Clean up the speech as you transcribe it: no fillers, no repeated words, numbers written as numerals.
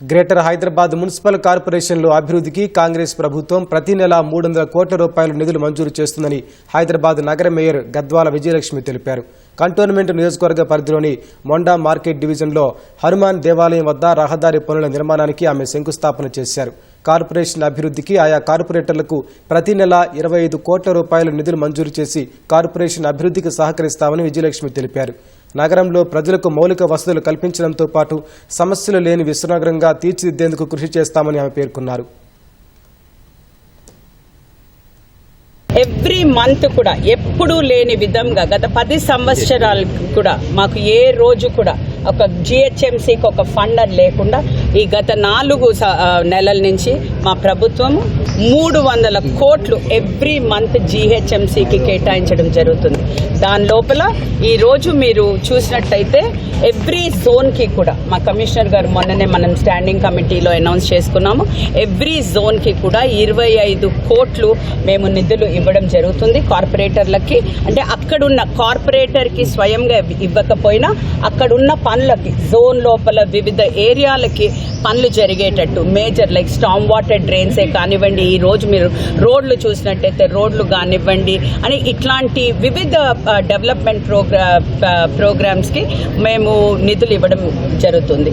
Greater Hyderabad municipal కార్పొరేషన్లో అభివృద్ధికి కాంగ్రెస్ ప్రభుత్వం ప్రతి నెల 300 కోట్ల రూపాయల నిధులు మంజూరు చేస్తుందని హైదరాబాద్ నగర మేయర్ గద్వాల విజయలక్ష్మి తెలిపారు. కంటోన్మెంట్ నియోజకవర్గ పరిధిలోని మొండా మార్కెట్ డివిజన్లో హనుమాన్ దేవాలయం వద్ద రహదారి పనుల నిర్మాణానికి ఆమె శంకుస్థాపన చేశారు. కార్పొరేషన్ అభివృద్ధికి ఆయా కార్పొరేటర్లకు ప్రతి నెల 25 కోట్ల రూపాయల నిధులు మంజూరు చేసి కార్పొరేషన్ అభివృద్ధికి సహకరిస్తామని విజయలక్ష్మి తెలిపారు. నగరంలో ప్రజలకు మౌలిక వసతులు కల్పించడంతో పాటు సమస్యలు లేని విశ్వనగరంగా తీర్చిదిద్దేందుకు కృషి చేస్తామని ఆమె పేర్కొన్నారు. ఎవ్రీ మంత్ కూడా ఎప్పుడూ లేని విధంగా గత 10 సంవత్సరాలకు కూడా మాకు ఏ రోజు కూడా ఒక జిహెచ్ఎంసీకి ఒక ఫండ్ లేకుండా ఈ గత 4 నెలల నుంచి మా ప్రభుత్వము 300 కోట్లు ఎవ్రీ మంత్ జిహెచ్ఎంసీకి కేటాయించడం జరుగుతుంది. దాని లోపల ఈరోజు మీరు చూసినట్టయితే ఎవ్రీ జోన్కి కూడా మా కమిషనర్ గారు మొన్ననే మనం స్టాండింగ్ కమిటీలో అనౌన్స్ చేసుకున్నాము. ఎవ్రీ జోన్కి కూడా 25 కోట్లు మేము నిధులు ఇవ్వడం జరుగుతుంది కార్పొరేటర్లకి. అంటే అక్కడున్న కార్పొరేటర్కి స్వయంగా ఇవ్వకపోయినా అక్కడున్న పనులకి జోన్ లోపల వివిధ ఏరియాలకి పనులు జరిగేటట్టు మేజర్ లైక్ స్టామ్ వాటర్ డ్రైన్సే కానివ్వండి, ఈ రోజు మీరు రోడ్లు చూసినట్టయితే రోడ్లు కానివ్వండి అని ఇట్లాంటి వివిధ డెవలప్మెంట్ ప్రోగ్రామ్స్కి మేము నిధులు ఇవ్వడం జరుగుతుంది.